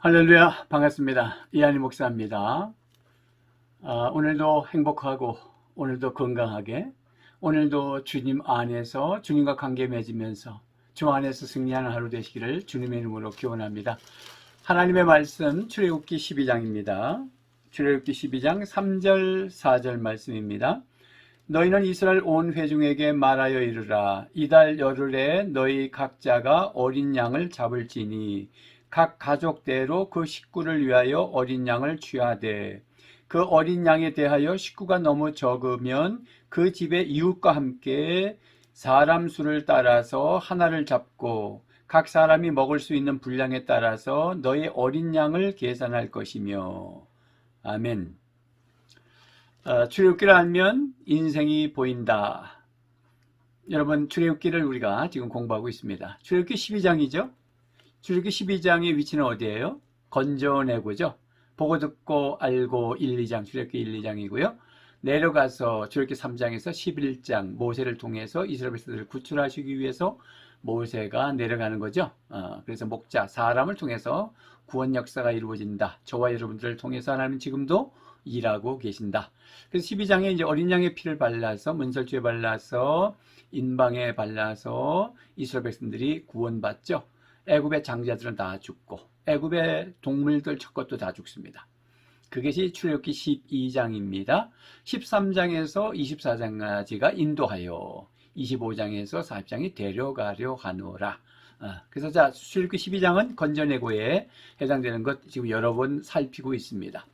할렐루야, 반갑습니다. 이한희 목사입니다. 오늘도 행복하고 오늘도 건강하게 오늘도 주님 안에서 주님과 관계 맺으면서 주 안에서 승리하는 하루 되시기를 주님의 이름으로 기원합니다. 하나님의 말씀 출애굽기 12장입니다. 출애굽기 12장 3절 4절 말씀입니다. 너희는 이스라엘 온 회중에게 말하여 이르라. 이달 열흘에 너희 각자가 어린 양을 잡을지니 각 가족대로 그 식구를 위하여 어린 양을 취하되 그 어린 양에 대하여 식구가 너무 적으면 그 집의 이웃과 함께 사람 수를 따라서 하나를 잡고 각 사람이 먹을 수 있는 분량에 따라서 너희 어린 양을 계산할 것이며. 아멘. 출애굽기를 알면 인생이 보인다. 여러분, 출애굽기를 우리가 지금 공부하고 있습니다. 출애굽기 12장이죠. 출애굽기 12장의 위치는 어디예요? 건져내고죠. 보고 듣고 알고 1, 2장, 출애굽기 1, 2장이고요. 내려가서 출애굽기 3장에서 11장 모세를 통해서 이스라엘 백성들을 구출하시기 위해서 모세가 내려가는 거죠. 그래서 목자, 사람을 통해서 구원 역사가 이루어진다. 저와 여러분들을 통해서 하나님은 지금도 일하고 계신다. 그래서 12장에 이제 어린 양의 피를 발라서 문설주에 발라서 인방에 발라서 이스라엘 백성들이 구원받죠. 애굽의 장자들은 다 죽고 애굽의 동물들 첫 것도 다 죽습니다. 그것이 출애굽기 12장입니다. 13장에서 24장까지가 인도하여 25장에서 40장이 데려가려 하노라. 그래서 자, 출애굽기 12장은 건져내고에 해당되는 것 지금 여러 번 살피고 있습니다.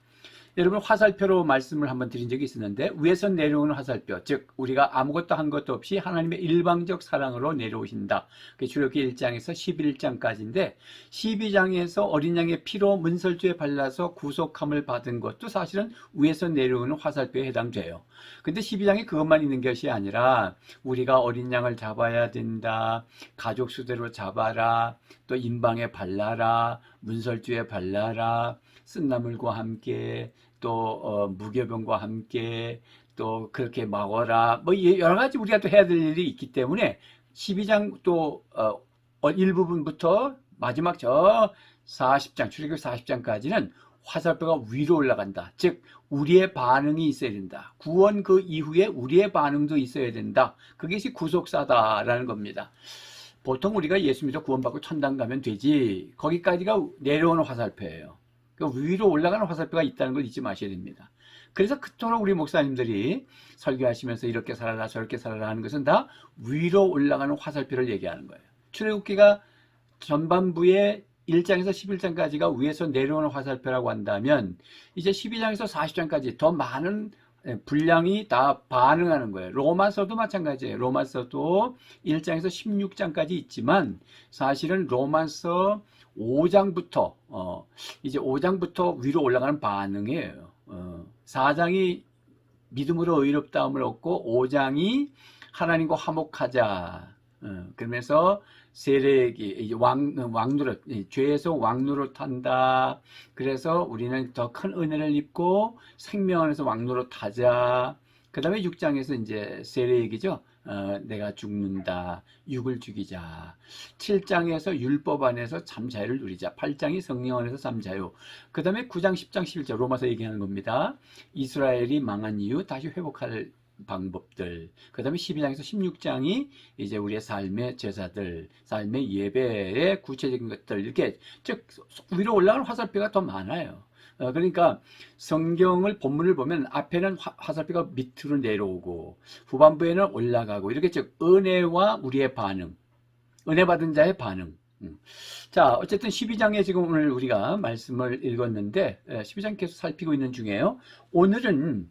여러분, 화살표로 말씀을 한번 드린 적이 있었는데 위에서 내려오는 화살표, 즉 우리가 아무것도 한 것도 없이 하나님의 일방적 사랑으로 내려오신다. 그게 출애굽기 1장에서 11장까지인데 12장에서 어린 양의 피로 문설주에 발라서 구속함을 받은 것도 사실은 위에서 내려오는 화살표에 해당돼요. 근데 12장에 그것만 있는 것이 아니라 우리가 어린 양을 잡아야 된다, 가족 수대로 잡아라, 또 인방에 발라라, 문설주에 발라라, 쓴나물과 함께 또 무교병과 함께 또 그렇게 먹어라, 뭐 여러 가지 우리가 또 해야 될 일이 있기 때문에 12장 또 일부분부터 마지막 저 40장 출애굽기 40장까지는 화살표가 위로 올라간다. 즉 우리의 반응이 있어야 된다. 구원 그 이후에 우리의 반응도 있어야 된다. 그것이 구속사다라는 겁니다. 보통 우리가 예수 믿어 구원받고 천당 가면 되지, 거기까지가 내려오는 화살표예요. 위로 올라가는 화살표가 있다는 걸 잊지 마셔야 됩니다. 그래서 그토록 우리 목사님들이 설교하시면서 이렇게 살아라 저렇게 살아라 하는 것은 다 위로 올라가는 화살표를 얘기하는 거예요. 출애굽기가 전반부에 1장에서 11장까지가 위에서 내려오는 화살표라고 한다면 이제 12장에서 40장까지 더 많은 분량이 다 반응하는 거예요. 로마서도 마찬가지예요. 로마서도 1장에서 16장까지 있지만 사실은 로마서 5장부터 이제 5장부터 위로 올라가는 반응이에요. 4장이 믿음으로 의롭다함을 얻고 5장이 하나님과 화목하자. 그러면서 세례기 왕노릇, 죄에서 왕노릇 한다. 그래서 우리는 더 큰 은혜를 입고 생명 안에서 왕노릇 하자. 그 다음에 6장에서 이제 세례기죠. 내가 죽는다, 육을 죽이자. 7장에서 율법 안에서 참 자유를 누리자. 8장이 성령 안에서 참 자유. 그 다음에 9장, 10장, 11장 로마서 얘기하는 겁니다. 이스라엘이 망한 이유 다시 회복할 방법들. 그 다음에 12장에서 16장이 이제 우리의 삶의 제사들, 삶의 예배의 구체적인 것들, 이렇게 즉 위로 올라가는 화살표가 더 많아요. 그러니까 성경을 본문을 보면 앞에는 화살표가 밑으로 내려오고 후반부에는 올라가고, 이렇게 즉 은혜와 우리의 반응, 은혜 받은 자의 반응. 자, 어쨌든 12장에 지금 오늘 우리가 말씀을 읽었는데 12장 계속 살피고 있는 중에요. 오늘은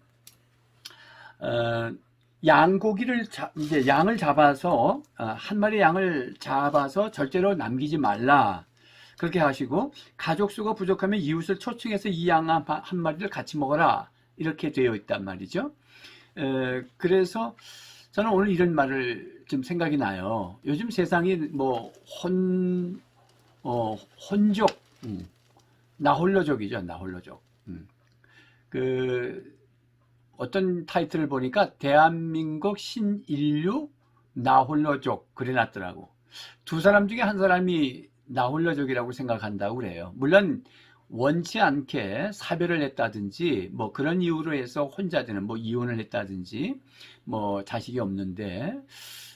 양고기를 이제 양을 잡아서 한 마리 양을 잡아서 절대로 남기지 말라, 그렇게 하시고 가족 수가 부족하면 이웃을 초청해서 이 양 한 마리를 같이 먹어라, 이렇게 되어 있단 말이죠. 그래서 저는 오늘 이런 말을 좀 생각이 나요. 요즘 세상이 뭐 혼족, 나홀로족이죠. 나홀로족. 어떤 타이틀을 보니까 대한민국 신인류 나홀로족 그래놨더라고. 두 사람 중에 한 사람이 나홀로족이라고 생각한다고 그래요. 물론 원치 않게 사별을 했다든지 뭐 그런 이유로 해서 혼자 되는 뭐 이혼을 했다든지 뭐 자식이 없는데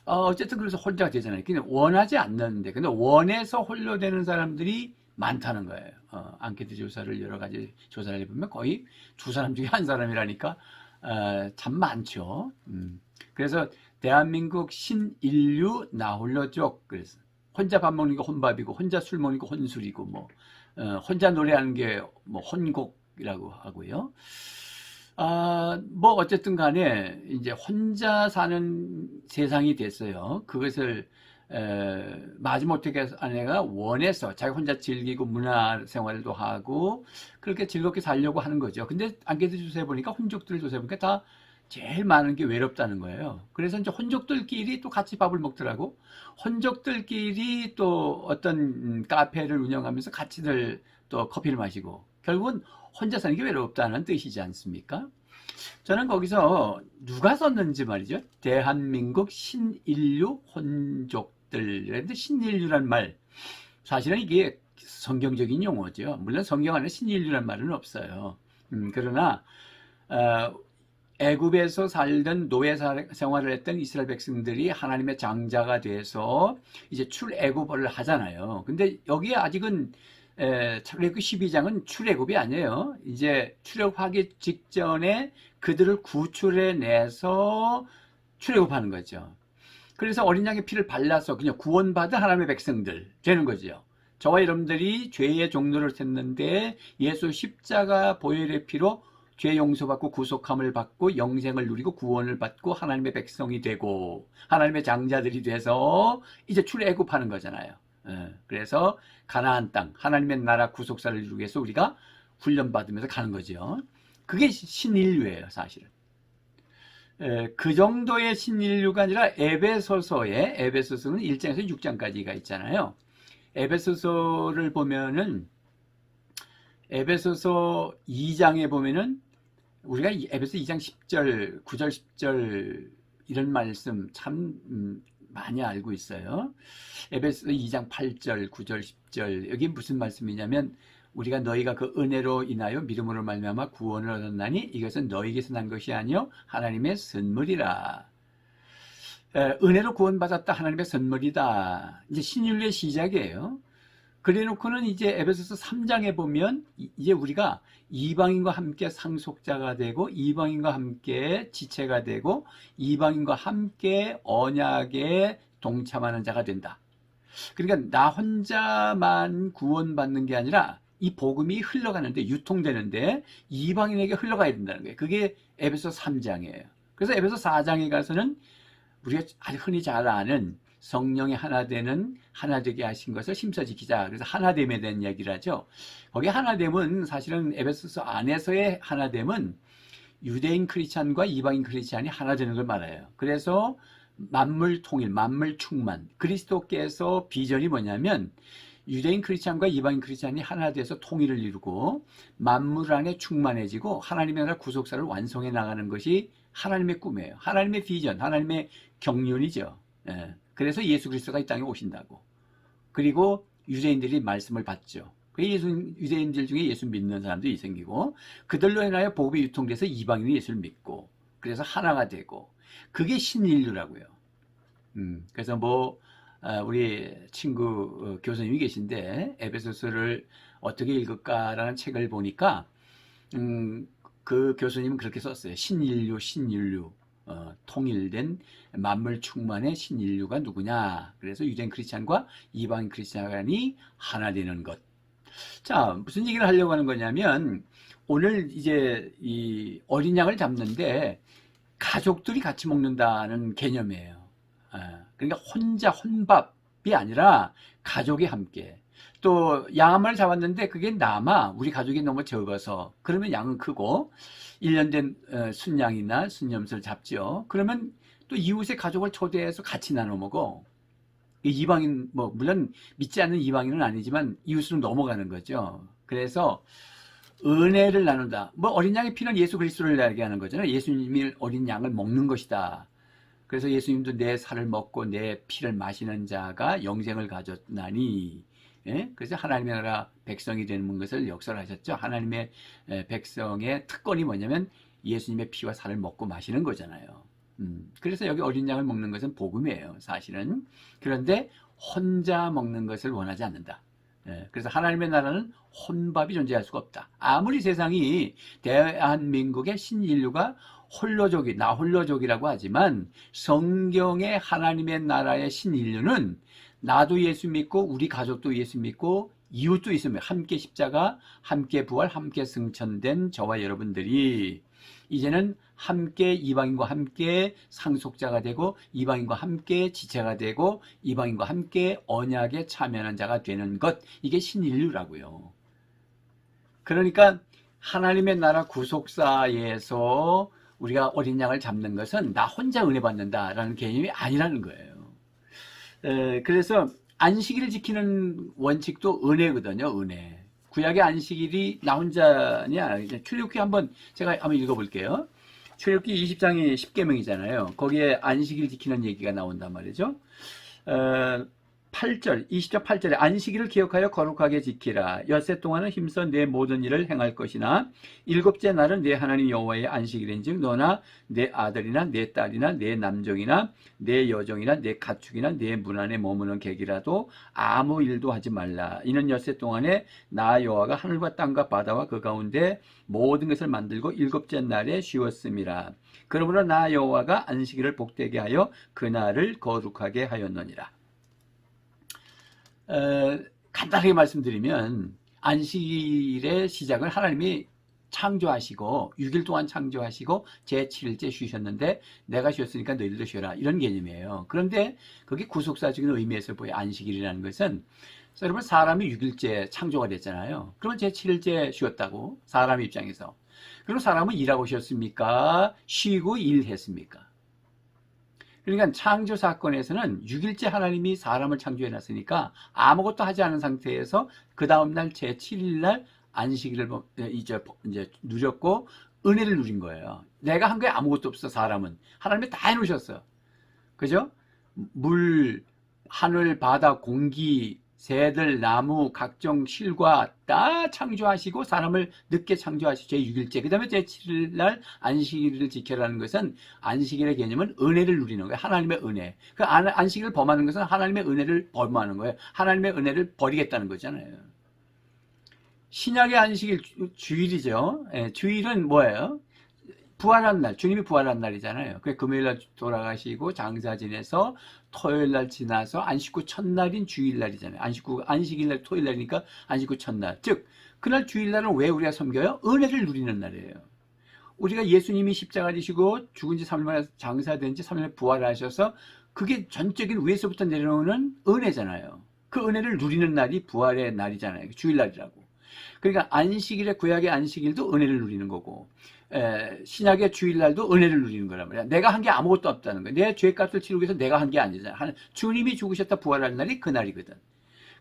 어쨌든 그래서 혼자가 되잖아요. 그냥 원하지 않는데 근데 원해서 홀로 되는 사람들이 많다는 거예요. 앙케이트 조사를 여러 가지 조사를 해보면 거의 두 사람 중에 한 사람이라니까 참 많죠. 그래서 대한민국 신인류 나홀로족 그래서 혼자 밥 먹는 게 혼밥이고 혼자 술 먹는 게 혼술이고 뭐 혼자 노래하는 게 뭐 혼곡이라고 하고요. 뭐 어쨌든 간에 이제 혼자 사는 세상이 됐어요. 그것을 마지못해 아내가 원해서 자기 혼자 즐기고 문화 생활도 하고 그렇게 즐겁게 살려고 하는 거죠. 근데 앙케이트 조사해 보니까 혼족들 조사해 보니까 다 제일 많은 게 외롭다는 거예요. 그래서 이제 혼족들끼리 또 같이 밥을 먹더라고. 혼족들끼리 또 어떤 카페를 운영하면서 같이들 또 커피를 마시고 결국은 혼자 사는 게 외롭다는 뜻이지 않습니까? 저는 거기서 누가 썼는지 말이죠. 대한민국 신인류 혼족들. 그런데 신인류란 말, 사실은 이게 성경적인 용어죠. 물론 성경 안에 신인류란 말은 없어요. 그러나 애굽에서 살던 노예 생활을 했던 이스라엘 백성들이 하나님의 장자가 돼서 이제 출애굽을 하잖아요. 근데 여기에 아직은 출애굽 12장은 출애굽이 아니에요. 이제 출애굽하기 직전에 그들을 구출해 내서 출애굽하는 거죠. 그래서 어린 양의 피를 발라서 그냥 구원받은 하나님의 백성들 되는 거죠. 저와 여러분들이 죄의 종로를 샜는데 예수 십자가 보혈의 피로 죄 용서받고 구속함을 받고 영생을 누리고 구원을 받고 하나님의 백성이 되고 하나님의 장자들이 돼서 이제 출애굽하는 거잖아요. 그래서 가나안 땅 하나님의 나라 구속사를 이루기 위해서 우리가 훈련받으면서 가는 거죠. 그게 신인류예요, 사실은. 그 정도의 신인류가 아니라 에베소서는 1장에서 6장까지가 있잖아요. 에베소서를 보면은 에베소서 2장에 보면은 우리가 에베소 2장 10절, 9절, 10절 이런 말씀 참 많이 알고 있어요. 에베소 2장 8절, 9절, 10절 여기 무슨 말씀이냐면 우리가 너희가 그 은혜로 인하여 믿음으로 말미암아 구원을 얻었나니 이것은 너희에게서 난 것이 아니요 하나님의 선물이라. 은혜로 구원받았다 하나님의 선물이다. 이제 신인류의 시작이에요. 그래놓고는 이제 에베소서 3장에 보면 이제 우리가 이방인과 함께 상속자가 되고 이방인과 함께 지체가 되고 이방인과 함께 언약에 동참하는 자가 된다. 그러니까 나 혼자만 구원받는 게 아니라 이 복음이 흘러가는데 유통되는데 이방인에게 흘러가야 된다는 거예요. 그게 에베소 3장이에요. 그래서 에베소 4장에 가서는 우리가 아주 흔히 잘 아는 성령의 하나 되는 하나 되게 하신 것을 심서 지키자. 그래서 하나됨에 대한 이야기를 하죠. 거기 하나됨은 사실은 에베소서 안에서의 하나됨은 유대인 크리스찬과 이방인 크리스찬이 하나 되는 걸 말해요. 그래서 만물 통일, 만물 충만. 그리스도께서 비전이 뭐냐면 유대인 크리스찬과 이방인 크리스찬이 하나 돼서 통일을 이루고 만물 안에 충만해지고 하나님의 나라 구속사를 완성해 나가는 것이 하나님의 꿈이에요. 하나님의 비전, 하나님의 경륜이죠. 그래서 예수 그리스도가 이 땅에 오신다고. 그리고 유대인들이 말씀을 받죠. 유대인들 중에 예수 믿는 사람들이 생기고 그들로 인하여 복음이 유통돼서 이방인이 예수를 믿고 그래서 하나가 되고 그게 신인류라고요. 그래서 뭐 우리 친구 교수님이 계신데 에베소서를 어떻게 읽을까라는 책을 보니까 그 교수님은 그렇게 썼어요. 신인류. 통일된 만물 충만의 신인류가 누구냐. 그래서 유대인 크리스찬과 이방인 크리스찬이 하나 되는 것. 자, 무슨 얘기를 하려고 하는 거냐면 오늘 이제 이 어린 양을 잡는데 가족들이 같이 먹는다는 개념이에요. 그러니까 혼자 혼밥이 아니라 가족이 함께. 또 양 한 마리 잡았는데 그게 남아 우리 가족이 너무 적어서 그러면 양은 크고 1년 된 순양이나 순염소를 잡죠. 그러면 또 이웃의 가족을 초대해서 같이 나눠 먹어. 이방인 뭐 물론 믿지 않는 이방인은 아니지만 이웃으로 넘어가는 거죠. 그래서 은혜를 나눈다. 뭐 어린 양의 피는 예수 그리스도를 이야기하는 거잖아요. 예수님이 어린 양을 먹는 것이다. 그래서 예수님도 내 살을 먹고 내 피를 마시는 자가 영생을 가졌나니 예? 그래서 하나님의 나라 백성이 되는 것을 역설하셨죠. 하나님의 백성의 특권이 뭐냐면 예수님의 피와 살을 먹고 마시는 거잖아요. 그래서 여기 어린 양을 먹는 것은 복음이에요, 사실은. 그런데 혼자 먹는 것을 원하지 않는다. 예, 그래서 하나님의 나라는 혼밥이 존재할 수가 없다. 아무리 세상이 대한민국의 신인류가 나 홀로족이라고 하지만 성경의 하나님의 나라의 신인류는 나도 예수 믿고 우리 가족도 예수 믿고 이웃도 있으며 함께 십자가, 함께 부활, 함께 승천된 저와 여러분들이 이제는 함께 이방인과 함께 상속자가 되고 이방인과 함께 지체가 되고 이방인과 함께 언약에 참여하는 자가 되는 것, 이게 신인류라고요. 그러니까 하나님의 나라 구속사에서 우리가 어린 양을 잡는 것은 나 혼자 은혜 받는다라는 개념이 아니라는 거예요. 그래서 안식일을 지키는 원칙도 은혜거든요. 은혜. 구약의 안식일이 나 혼자냐? 출애굽기 제가 한번 읽어볼게요. 출애굽기 20장이 10계명이잖아요. 거기에 안식일 지키는 얘기가 나온단 말이죠. 8절, 20절 8절에 안식일을 기억하여 거룩하게 지키라. 엿새 동안은 힘써 내 모든 일을 행할 것이나 일곱째 날은 내 하나님 여호와의 안식일인즉 너나 내 아들이나 내 딸이나 내 남종이나 내 여종이나 내 가축이나 내 문 안에 머무는 객이라도 아무 일도 하지 말라. 이는 엿새 동안에 나 여호와가 하늘과 땅과 바다와 그 가운데 모든 것을 만들고 일곱째 날에 쉬었음이라. 그러므로 나 여호와가 안식일을 복되게 하여 그날을 거룩하게 하였느니라. 간단하게 말씀드리면 안식일의 시작을 하나님이 창조하시고 6일 동안 창조하시고 제7일째 쉬셨는데 내가 쉬었으니까 너희들도 쉬어라, 이런 개념이에요. 그런데 그게 구속사적인 의미에서 보여 안식일이라는 것은, 여러분 사람이 6일째 창조가 됐잖아요. 그러면 제7일째 쉬었다고, 사람 입장에서. 그리고 사람은 일하고 쉬었습니까? 쉬고 일했습니까? 그러니까 창조 사건에서는 6일째 하나님이 사람을 창조해 놨으니까 아무것도 하지 않은 상태에서 그 다음날 제7일날 안식일을 이제 누렸고 은혜를 누린 거예요. 내가 한 게 아무것도 없어. 사람은 하나님이 다 해놓으셨어. 그죠? 물, 하늘, 바다, 공기, 새들, 나무, 각종 실과 다 창조하시고 사람을 늦게 창조하시고 제6일째, 그 다음에 제7일날 안식일을 지켜라는 것은, 안식일의 개념은 은혜를 누리는 거예요. 하나님의 은혜. 그 안식일을 범하는 것은 하나님의 은혜를 범하는 거예요. 하나님의 은혜를 버리겠다는 거잖아요. 신약의 안식일 주일이죠. 주일은 뭐예요? 부활한 날, 주님이 부활한 날이잖아요. 그 금요일날 돌아가시고 장사 지내서 토요일날 지나서 안식구 첫날인 주일날이잖아요. 안식일날 토요일날이니까 안식구 첫날. 즉 그날 주일날은 왜 우리가 섬겨요? 은혜를 누리는 날이에요. 우리가 예수님이 십자가 지시고 죽은 지 3일 만에 장사된 지 3일 만에 부활하셔서 그게 전적인 위에서부터 내려오는 은혜잖아요. 그 은혜를 누리는 날이 부활의 날이잖아요. 주일날이라고. 그러니까 안식일의, 구약의 안식일도 은혜를 누리는 거고, 신약의 주일날도 은혜를 누리는 거란 말이야. 내가 한 게 아무것도 없다는 거야. 내 죄값을 치르기 위해서 내가 한 게 아니잖아. 주님이 죽으셨다 부활할 날이 그 날이거든.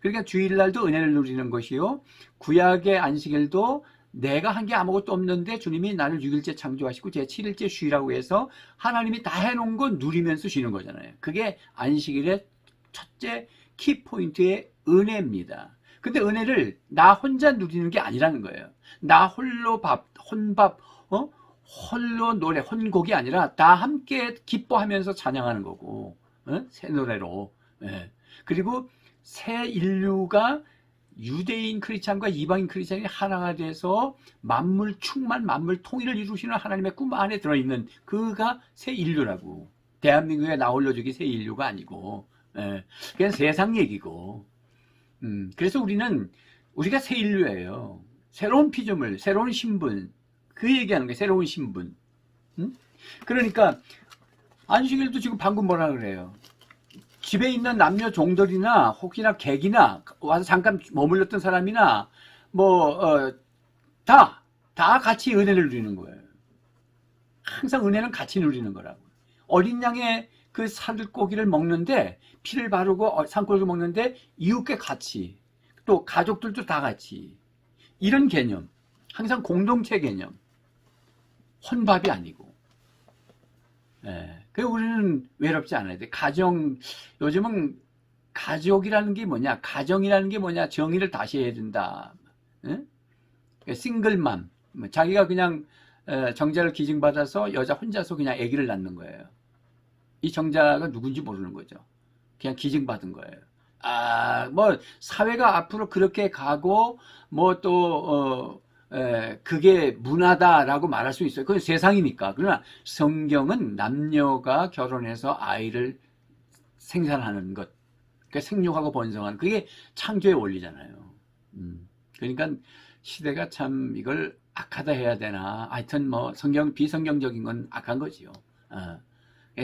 그러니까 주일날도 은혜를 누리는 것이요, 구약의 안식일도 내가 한 게 아무것도 없는데 주님이 나를 6일째 창조하시고 제 7일째 쉬라고 해서 하나님이 다 해놓은 건 누리면서 쉬는 거잖아요. 그게 안식일의 첫째 키포인트의 은혜입니다. 근데 은혜를 나 혼자 누리는 게 아니라는 거예요. 나 홀로 혼밥, 홀로 노래, 혼곡이 아니라 다 함께 기뻐하면서 찬양하는 거고, 새 노래로. 그리고 새 인류가 유대인 크리스찬과 이방인 크리스찬이 하나가 돼서 만물 충만, 만물 통일을 이루시는 하나님의 꿈 안에 들어있는 그가 새 인류라고. 대한민국의 나홀로족이 새 인류가 아니고, 그냥 세상 얘기고. 그래서 우리가 새 인류예요. 새로운 피조물, 새로운 신분, 그 얘기하는 거예요. 새로운 신분. 그러니까 안식일도 지금 방금 뭐라 그래요? 집에 있는 남녀 종들이나 혹시나 객이나 와서 잠깐 머물렀던 사람이나 다 같이 은혜를 누리는 거예요. 항상 은혜는 같이 누리는 거라고. 어린 양의 그 살고기를 먹는데, 피를 바르고 산골을 먹는데 이웃과 같이, 또 가족들도 다 같이, 이런 개념, 항상 공동체 개념, 혼밥이 아니고. 그래서 우리는 외롭지 않아야 돼. 요즘은 가족이라는 게 뭐냐, 가정이라는 게 뭐냐, 정의를 다시 해야 된다. 응? 싱글맘, 자기가 그냥 정자를 기증받아서 여자 혼자서 그냥 아기를 낳는 거예요. 이 정자가 누군지 모르는 거죠. 그냥 기증받은 거예요. 뭐 사회가 앞으로 그렇게 가고 뭐 또 그게 문화다라고 말할 수 있어요. 그건 세상이니까. 그러나 성경은 남녀가 결혼해서 아이를 생산하는 것, 그러니까 생육하고 번성하는 그게 창조의 원리잖아요. 그러니까 시대가 참 이걸 악하다 해야 되나? 하여튼 뭐 성경 비성경적인 건 악한 거지요.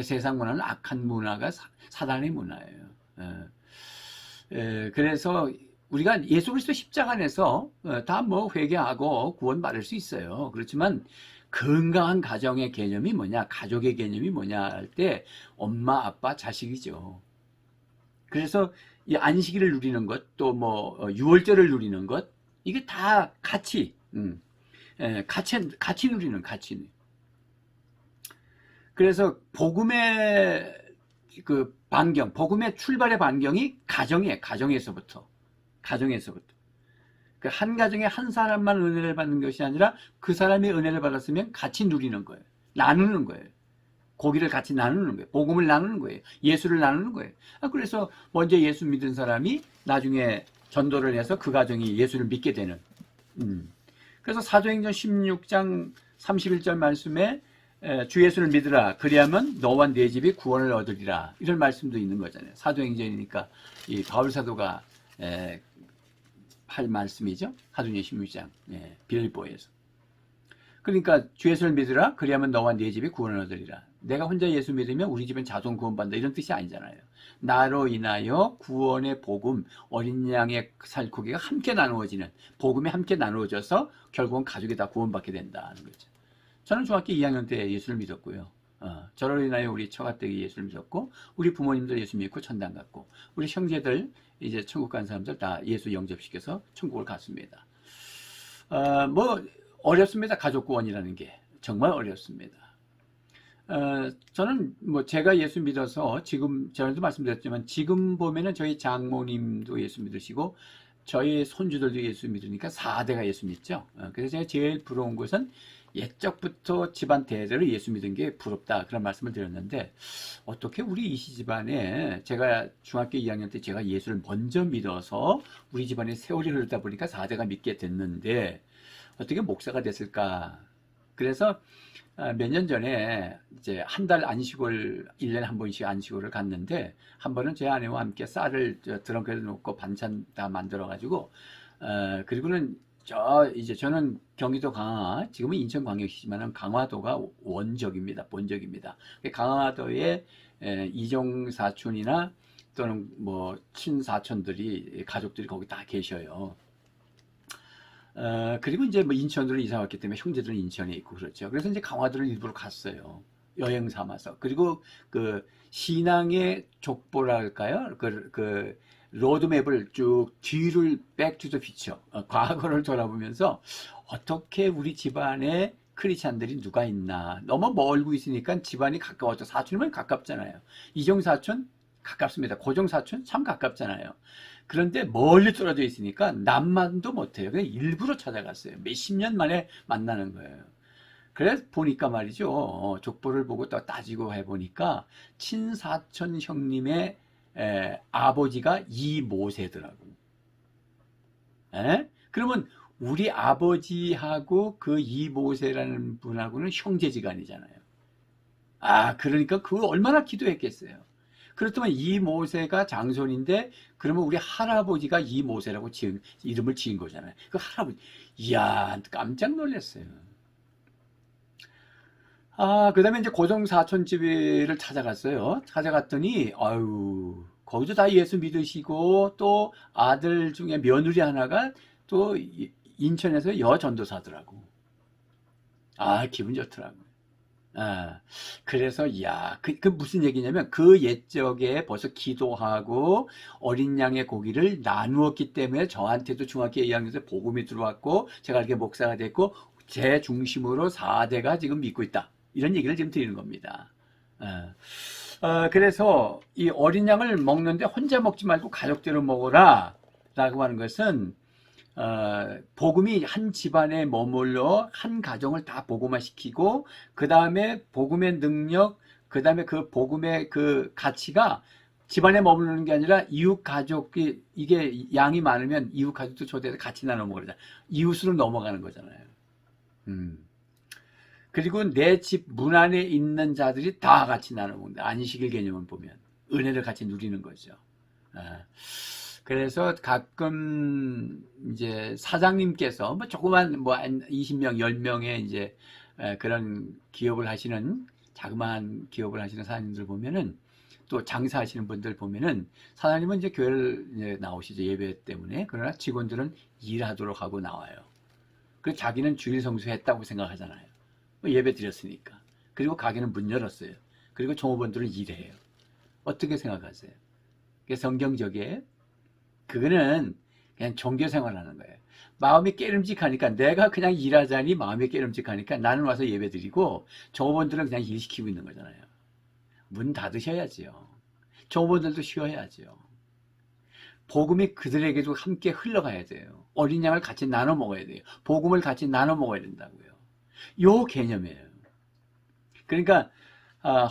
세상 문화는 악한 문화가 사단의 문화예요. 그래서 우리가 예수 그리스도 십자가 안에서 다 뭐 회개하고 구원 받을 수 있어요. 그렇지만 건강한 가정의 개념이 뭐냐, 가족의 개념이 뭐냐 할 때 엄마, 아빠, 자식이죠. 그래서 이 안식일을 누리는 것, 또 뭐 유월절을 누리는 것, 이게 다 같이, 같이 누리는 가치. 그래서 복음의 그 반경, 복음의 출발의 반경이 가정이에요. 가정에서부터. 그 한 가정에 한 사람만 은혜를 받는 것이 아니라 그 사람이 은혜를 받았으면 같이 누리는 거예요. 나누는 거예요. 고기를 같이 나누는 거예요. 복음을 나누는 거예요. 예수를 나누는 거예요. 그래서 먼저 예수 믿은 사람이 나중에 전도를 해서 그 가정이 예수를 믿게 되는. 그래서 사도행전 16장 31절 말씀에 주 예수를 믿으라. 그리하면 너와 네 집이 구원을 얻으리라. 이런 말씀도 있는 거잖아요. 사도행전이니까 이 바울 사도가 할 말씀이죠. 사도행전 16장 빌립보에서. 그러니까 주 예수를 믿으라. 그리하면 너와 네 집이 구원을 얻으리라. 내가 혼자 예수 믿으면 우리 집은 자동 구원받는다. 이런 뜻이 아니잖아요. 나로 인하여 구원의 복음, 어린 양의 살코기가 함께 나누어지는, 복음이 함께 나누어져서 결국은 가족이 다 구원받게 된다는 거죠. 저는 중학교 2학년 때 예수를 믿었고요. 저로 인하여 우리 처가댁이 예수를 믿었고, 우리 부모님들 예수 믿고 천당 갔고, 우리 형제들 이제 천국 간 사람들 다 예수 영접시켜서 천국을 갔습니다. 뭐 어렵습니다. 가족 구원이라는 게 정말 어렵습니다. 저는 뭐 제가 예수 믿어서 지금 전에도 말씀드렸지만 지금 보면은 저희 장모님도 예수 믿으시고 저희 손주들도 예수 믿으니까 4대가 예수 믿죠. 그래서 제가 제일 부러운 것은 옛적부터 집안 대대로 예수 믿은 게 부럽다 그런 말씀을 드렸는데 어떻게 우리 이씨 집안에 제가 중학교 2학년 때 제가 예수를 먼저 믿어서 우리 집안에 세월이 흐르다 보니까 4대가 믿게 됐는데 어떻게 목사가 됐을까? 그래서 몇 년 전에 이제 한 달 안식을 1년에 한 번씩 안식을 갔는데 한 번은 제 아내와 함께 쌀을 트렁크에 넣고 반찬 다 만들어 가지고 그리고는 이제 저는 경기도 강화, 지금은 인천광역시지만 강화도가 본적입니다. 강화도에 이종 사촌이나 또는 뭐 친사촌들이 가족들이 거기 다 계셔요. 그리고 이제 뭐 인천으로 이사 왔기 때문에 형제들은 인천에 있고 그렇죠. 그래서 이제 강화도를 일부러 갔어요. 여행 삼아서. 그리고 그 신앙의 족보랄까요? 그 로드맵을 쭉 뒤를 back to the future, 과거를 돌아보면서 어떻게 우리 집안에 크리스찬들이 누가 있나. 너무 멀고 있으니까 집안이 가까워져. 사촌이면 가깝잖아요. 이종 사촌 가깝습니다. 고종 사촌 참 가깝잖아요. 그런데 멀리 떨어져 있으니까 남만도 못해요. 그냥 일부러 찾아갔어요. 몇십 년 만에 만나는 거예요. 그래서 보니까 말이죠. 족보를 보고 또 따지고 해보니까 친사촌 형님의 아버지가 이모세더라고. 그러면 우리 아버지하고 그 이모세라는 분하고는 형제지간이잖아요. 그러니까 그거 얼마나 기도했겠어요. 그렇다면 이모세가 장손인데 그러면 우리 할아버지가 이모세라고 이름을 지은 거잖아요. 그 할아버지, 이야, 깜짝 놀랐어요. 그 다음에 이제 고종 사촌집을 찾아갔어요. 찾아갔더니, 거기도 다 예수 믿으시고, 또 아들 중에 며느리 하나가 또 인천에서 여전도사더라고. 기분 좋더라고. 그래서 그 무슨 얘기냐면 그 옛적에 벌써 기도하고 어린 양의 고기를 나누었기 때문에 저한테도 중학교 2학년에서 복음이 들어왔고 제가 이렇게 목사가 됐고 제 중심으로 4대가 지금 믿고 있다. 이런 얘기를 지금 드리는 겁니다. 그래서 이 어린 양을 먹는데 혼자 먹지 말고 가족대로 먹어라 라고 하는 것은 복음이 한 집안에 머물러 한 가정을 다 복음화시키고 그 다음에 복음의 능력, 그 다음에 그 복음의 그 가치가 집안에 머무르는 게 아니라 이웃 가족이, 이게 양이 많으면 이웃 가족도 초대해서 같이 나눠 먹으잖아요. 이웃으로 넘어가는 거잖아요. 그리고 내 집 문 안에 있는 자들이 다 같이 나눠 먹는다. 안식일 개념을 보면 은혜를 같이 누리는 거죠. 그래서 가끔 이제 사장님께서 뭐 조그만 뭐 20명, 10명의 이제 그런 기업을 하시는, 자그마한 기업을 하시는 사장님들 보면은, 또 장사하시는 분들 보면은, 사장님은 이제 교회를 이제 나오시죠, 예배 때문에. 그러나 직원들은 일하도록 하고 나와요. 그리고 자기는 주일 성수했다고 생각하잖아요. 예배 드렸으니까. 그리고 가게는 문 열었어요. 그리고 종업원들은 일해요. 어떻게 생각하세요? 그게 성경적이에요? 그거는 그냥 종교 생활하는 거예요. 마음이 깨름직하니까, 내가 그냥 일하자니 마음이 깨름직하니까 나는 와서 예배 드리고 종업원들은 그냥 일 시키고 있는 거잖아요. 문 닫으셔야지요. 종업원들도 쉬어야지요. 복음이 그들에게도 함께 흘러가야 돼요. 어린 양을 같이 나눠 먹어야 돼요. 복음을 같이 나눠 먹어야 된다고요. 요 개념이에요. 그러니까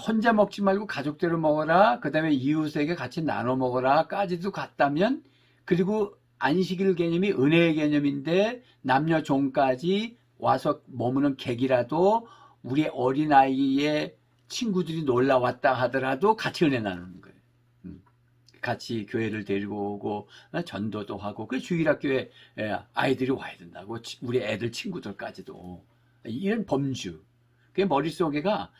혼자 먹지 말고 가족대로 먹어라, 그 다음에 이웃에게 같이 나눠 먹어라 까지도 갔다면, 그리고 안식일 개념이 은혜의 개념인데 남녀 종까지 와서 머무는 객이라도 우리 어린아이의 친구들이 놀러 왔다 하더라도 같이 은혜 나누는 거예요. 같이 교회를 데리고 오고 전도도 하고, 그 주일학교에 아이들이 와야 된다고, 우리 애들 친구들까지도. 이런 범주. 그게 머릿속에가,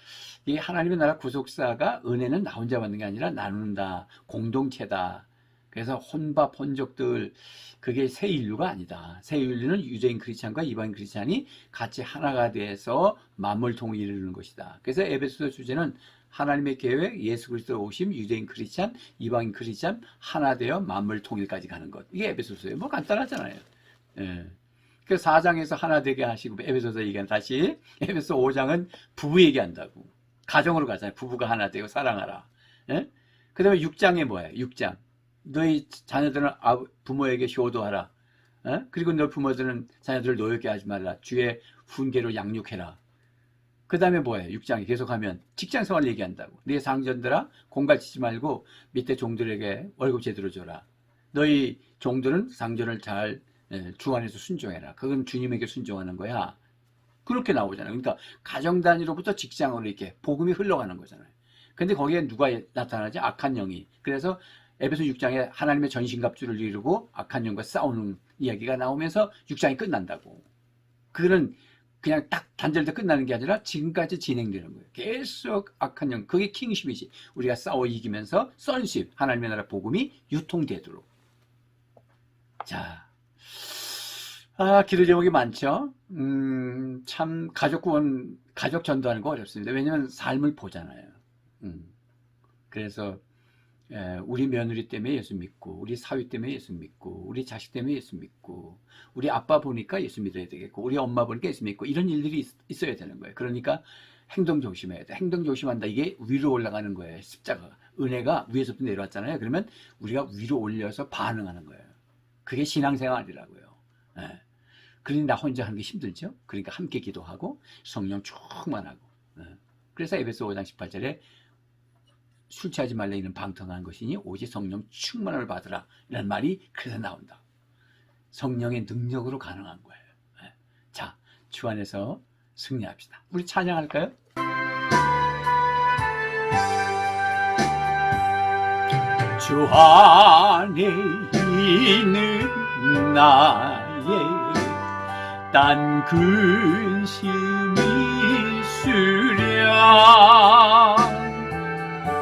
이 하나님의 나라 구속사가 은혜는 나 혼자 받는 게 아니라 나눈다, 공동체다. 그래서 혼밥, 혼족들, 그게 새 인류가 아니다. 새 인류는 유대인 크리스찬과 이방인 크리스찬이 같이 하나가 돼서 만물통을 이루는 것이다. 그래서 에베소서 주제는 하나님의 계획, 예수 그리스도 오심, 유대인 크리스찬, 이방인 크리스찬 하나 되어 만물 통일까지 가는 것. 이게 에베소서예요. 뭐 간단하잖아요. 예. 그 4장에서 하나 되게 하시고, 에베소서 얘기한, 다시 에베소 5장은 부부 얘기한다고. 가정으로 가잖아요. 부부가 하나 되고 사랑하라. 예? 그 다음에 6장에 뭐예요? 6장. 너희 자녀들은 부모에게 효도하라. 예? 그리고 너희 부모들은 자녀들을 노엽게 하지 말라. 주의 훈계로 양육해라. 그 다음에 뭐예요? 6장에 계속하면 직장생활 얘기한다고. 네 상전들아, 공갈치지 말고 밑에 종들에게 월급 제대로 줘라. 너희 종들은 상전을 잘 주 안에서 순종해라. 그건 주님에게 순종하는 거야. 그렇게 나오잖아요. 그러니까 가정 단위로부터 직장으로 이렇게 복음이 흘러가는 거잖아요. 근데 거기에 누가 나타나지? 악한 영이. 그래서 에베소 6장에 하나님의 전신갑주를 이루고 악한 영과 싸우는 이야기가 나오면서 6장이 끝난다고. 그거는 그냥 딱 단절돼 끝나는 게 아니라 지금까지 진행되는 거예요. 계속 악한 영, 그게 킹십이지. 우리가 싸워 이기면서 선십, 하나님의 나라 복음이 유통되도록. 자, 기도 제목이 많죠. 참 가족 구원, 가족 전도하는 거 어렵습니다. 왜냐면 삶을 보잖아요. 그래서 우리 며느리 때문에 예수 믿고, 우리 사위 때문에 예수 믿고, 우리 자식 때문에 예수 믿고, 우리 아빠 보니까 예수 믿어야 되겠고, 우리 엄마 보니까 예수 믿고, 이런 일들이 있어야 되는 거예요. 그러니까 행동 조심해야 돼. 행동 조심한다. 이게 위로 올라가는 거예요. 십자가. 은혜가 위에서부터 내려왔잖아요. 그러면 우리가 위로 올려서 반응하는 거예요. 그게 신앙생활이라고요. 그러니 나 혼자 하는 게 힘들죠. 그러니까 함께 기도하고 성령 충만하고. 그래서 에베소 5장 18절에 술 취하지 말라 이는 방탕한 것이니 오직 성령 충만을 받으라 이라는 말이 그래서 나온다. 성령의 능력으로 가능한 거예요. 자, 주 안에서 승리합시다. 우리 찬양할까요? 주 안에 있는 나의 딴 근심이 수랴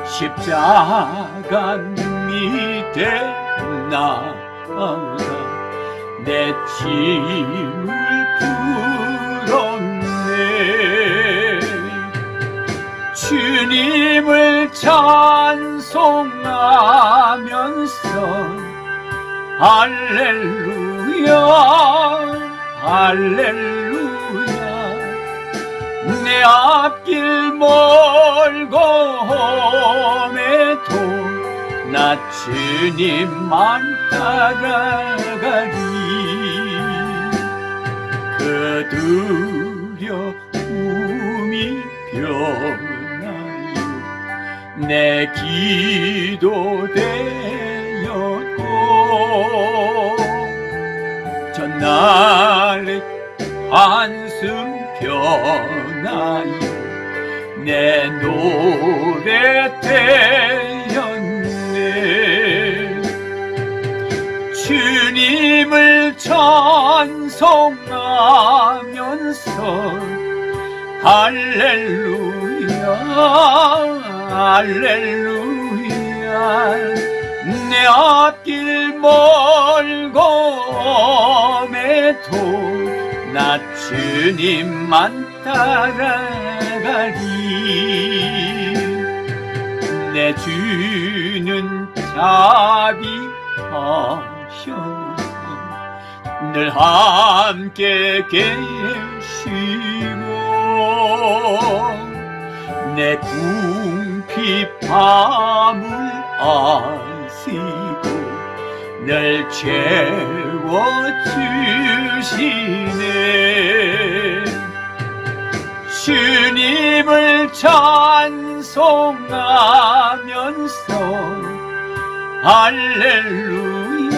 십자가 밑에 나가 내 짐을 풀었네. 주님을 찬송하면서 할렐루야 할렐루야 내 앞길 멀고 험해도 나 주님만 따라가리. 그 두려움이 변하여 내 기도 되었고 전날의 한숨 변하여 내 노래 되었네. 주님을 찬송하면서 할렐루야 할렐루야. 내 앞길 멀고 험해도 나 주님만 따라가리. 내 주는 자비하셔 늘 함께 계시고 내 궁핍함을 아시고 늘 채워주시네. 주님을 찬송하면서 할렐루야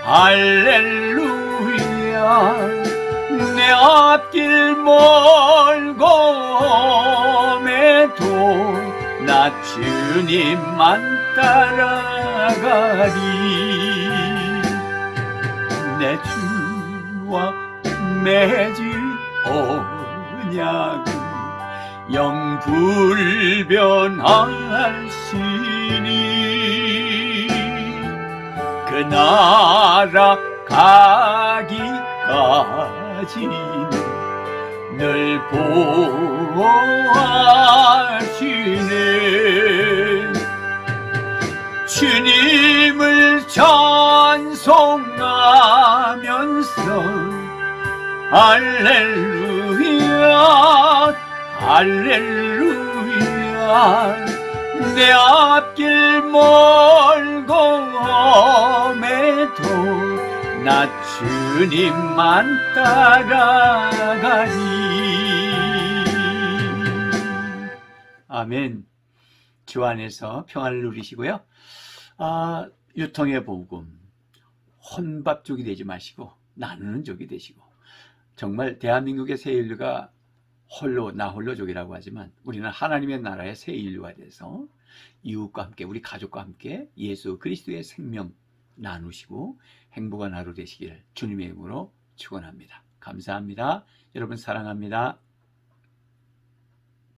할렐루야. 내 앞길 멀고 험해도 나 주님만 따라가리. 내 주와 맺은 언약은 영불변하시니 그 나라 가기까지는 늘 보호하시네. 주님을 찬송하면서 할렐루야 할렐루야. 내 앞길 멀고 험해도 나 주님만 따라가리. 아멘. 주 안에서 평안을 누리시고요. 유통의 복음, 혼밥족이 되지 마시고 나누는 족이 되시고, 정말 대한민국의 새 인류가 나 홀로족이라고 하지만 우리는 하나님의 나라의 새 인류가 돼서 이웃과 함께, 우리 가족과 함께 예수 그리스도의 생명 나누시고 행복한 하루 되시기를 주님의 이름으로 축원합니다. 감사합니다. 여러분 사랑합니다.